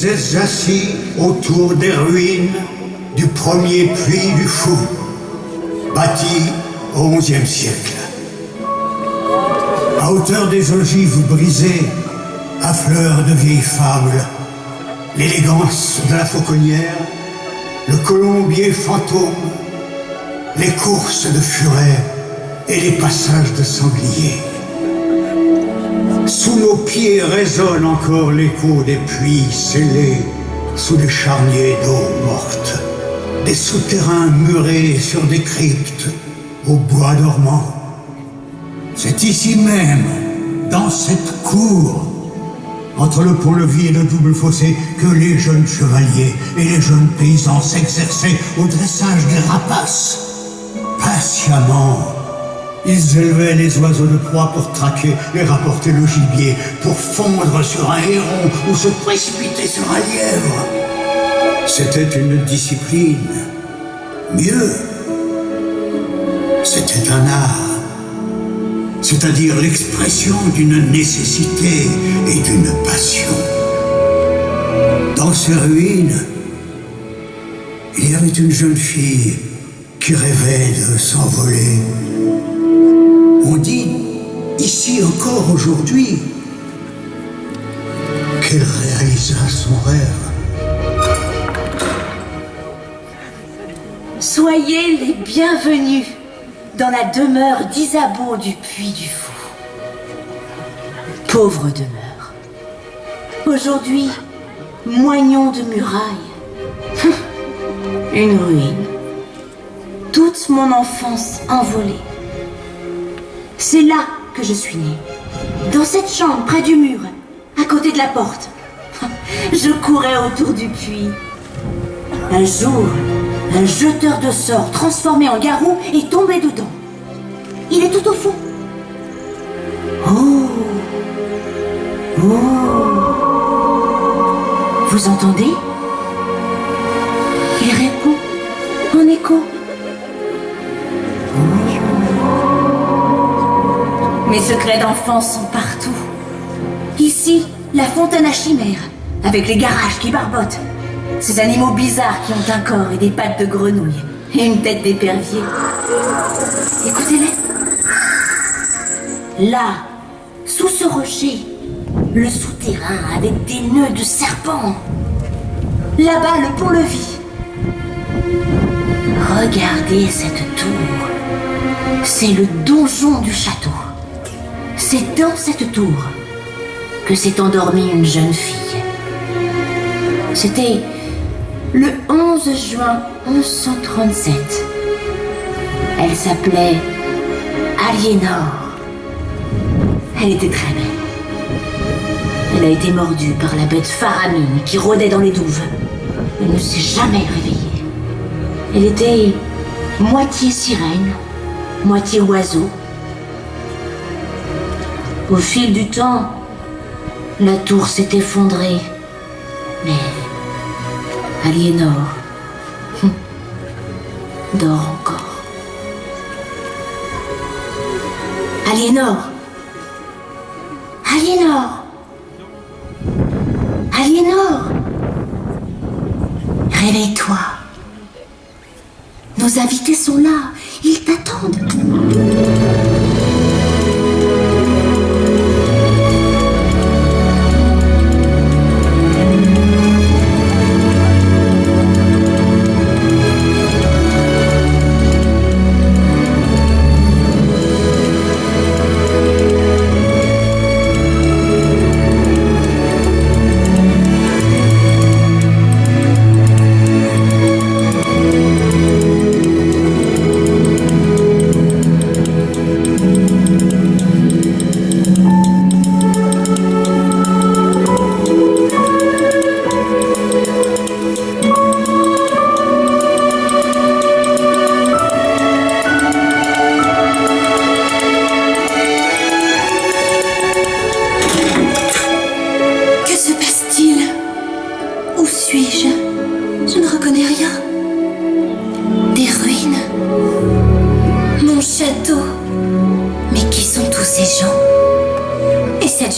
êtes assis autour des ruines du premier puits du Fou, bâti au XIe siècle. À hauteur des ogives brisées, affleurent de vieilles fables, l'élégance de la fauconnière, le colombier fantôme, les courses de furets et les passages de sangliers. Sous nos pieds résonne encore l'écho des puits scellés sous des charniers d'eau morte, des souterrains murés sur des cryptes au bois dormant. C'est ici même, dans cette cour, entre le pont-levis et le double fossé, que les jeunes chevaliers et les jeunes paysans s'exerçaient au dressage des rapaces. Patiemment, ils élevaient les oiseaux de proie pour traquer et rapporter le gibier, pour fondre sur un héron ou se précipiter sur un lièvre. C'était une discipline. Mieux, c'était un art, c'est-à-dire l'expression d'une nécessité et d'une passion. Dans ces ruines, il y avait une jeune fille qui rêvait de s'envoler. On dit, ici encore aujourd'hui, qu'elle réalisa son rêve. Soyez les bienvenus dans la demeure d'Isabeau du Puy du Fou. Pauvre demeure. Aujourd'hui, moignon de murailles. Une ruine. Toute mon enfance envolée. C'est là que je suis née. Dans cette chambre, près du mur, à côté de la porte. Je courais autour du puits. Un jour, un jeteur de sorts transformé en garou est tombé dedans. Il est tout au fond. Oh! Oh! Vous entendez? Il répond en écho. Mes secrets d'enfance sont partout. Ici, la fontaine à chimères, avec les garages qui barbotent. Ces animaux bizarres qui ont un corps et des pattes de grenouille, et une tête d'épervier. Écoutez-les. Là, sous ce rocher, le souterrain avec des nœuds de serpents. Là-bas, le pont-levis. Regardez cette tour. C'est le donjon du château. C'est dans cette tour que s'est endormie une jeune fille. C'était le 11 juin 1137. Elle s'appelait Aliénor. Elle était très belle. Elle a été mordue par la bête Faramine qui rôdait dans les douves. Elle ne s'est jamais réveillée. Elle était moitié sirène, moitié oiseau. Au fil du temps, la tour s'est effondrée. Mais Aliénor dort encore. Aliénor! Aliénor! Aliénor! Réveille-toi. Nos invités sont là. Ils t'attendent.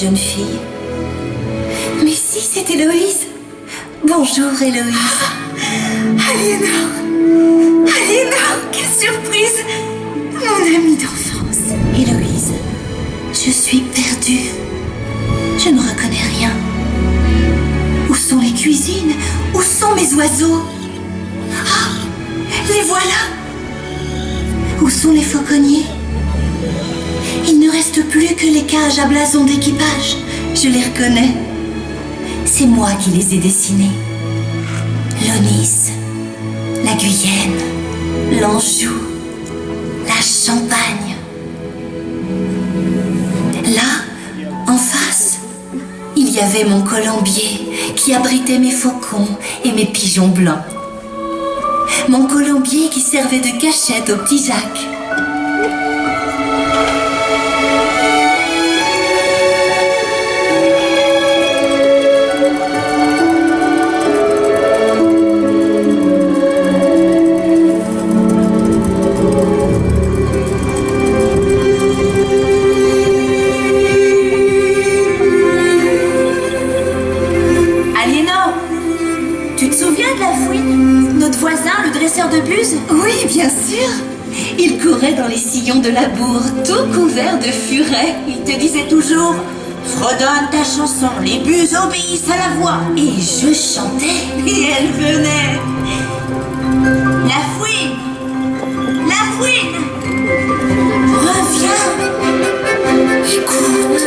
Jeune fille. Mais si, c'est Héloïse. Bonjour, Héloïse. Aliénor, quelle surprise! Mon amie d'enfance. Héloïse, je suis perdue. Je ne reconnais rien. Où sont les cuisines? Où sont mes oiseaux? Ah, les voilà! Où sont les fauconniers? Il ne reste plus que les cages à blason d'équipage. Je les reconnais. C'est moi qui les ai dessinés. L'Aunis, la Guyenne, l'Anjou, la Champagne. Là, en face, il y avait mon colombier qui abritait mes faucons et mes pigeons blancs. Mon colombier qui servait de cachette au petit Jacques. De buse? Oui, bien sûr. Il courait dans les sillons de la bourre, tout couvert de furet. Il te disait toujours: fredonne ta chanson, les buses obéissent à la voix. Et je chantais, et elle venait. La fouine! La fouine! Reviens! Écoute!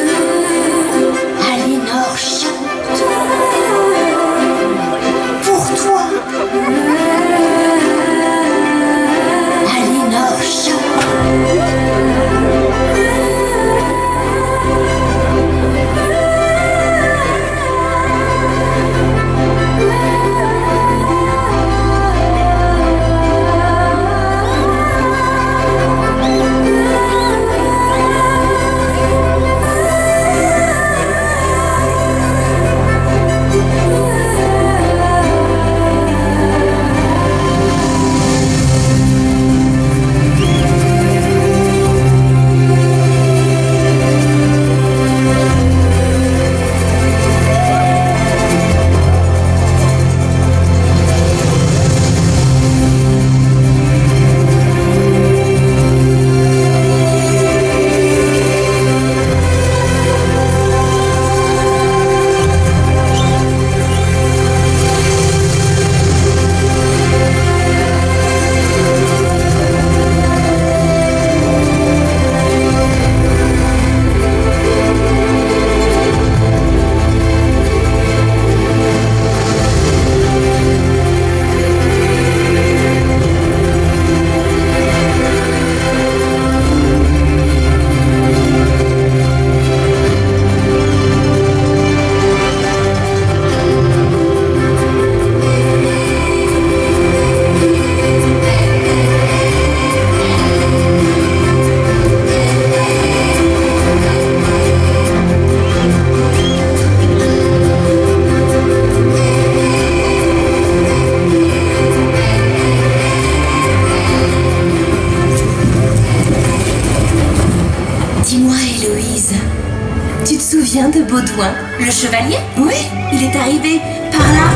Aliénor chante. Pour toi! De Baudouin. Le chevalier? Oui, il est arrivé par là.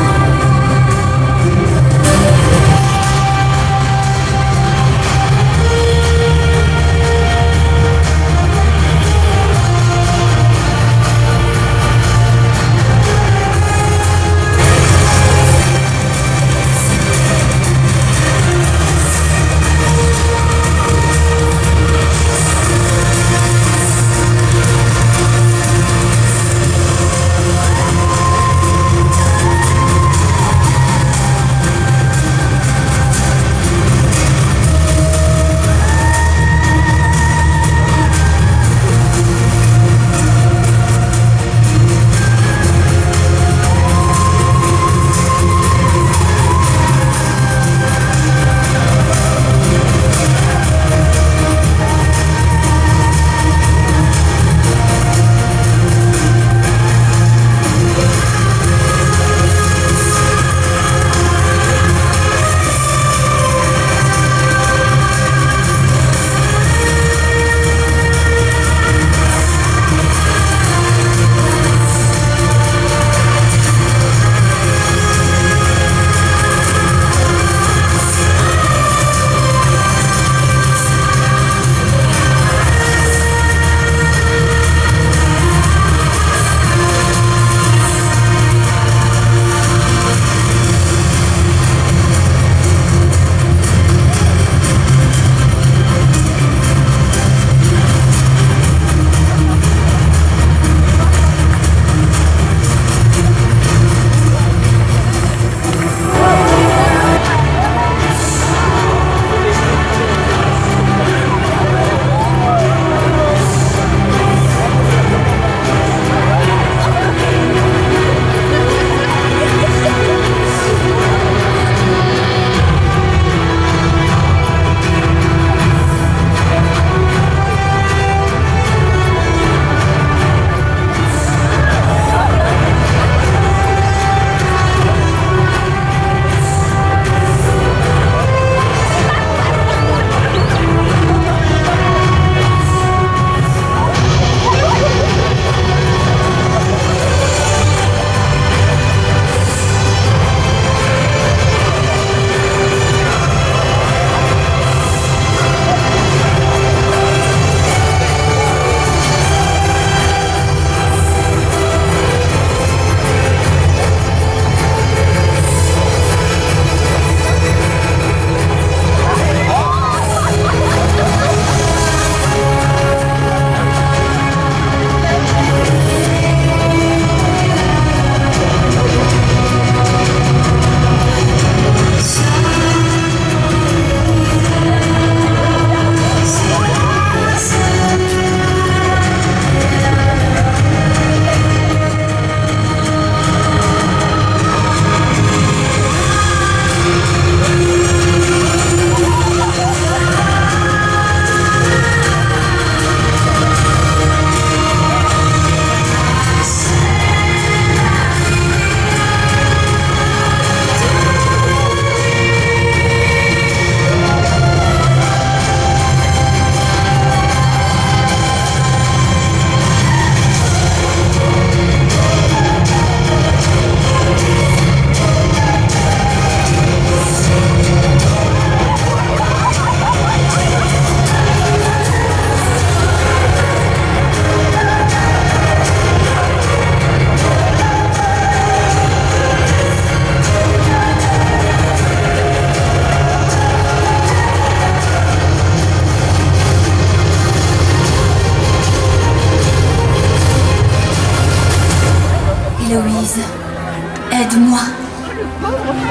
Aide-moi.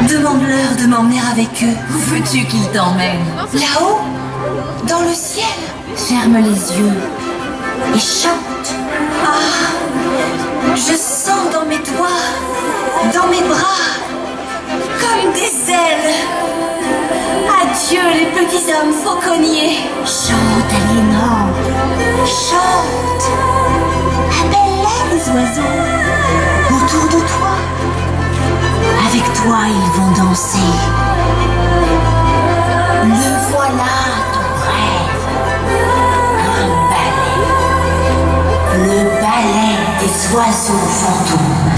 Demande-leur de m'emmener avec eux. Où veux-tu qu'ils t'emmènent? Là-haut, dans le ciel. Ferme les yeux et chante. Ah, je sens dans mes doigts, dans mes bras, comme des ailes. Adieu les petits hommes fauconniers. Chante, Aliénor. Chante. Appelle-les, les oiseaux. Autour de toi. Avec toi, ils vont danser. Le voilà, ton rêve. Un ballet. Le ballet des oiseaux fantômes.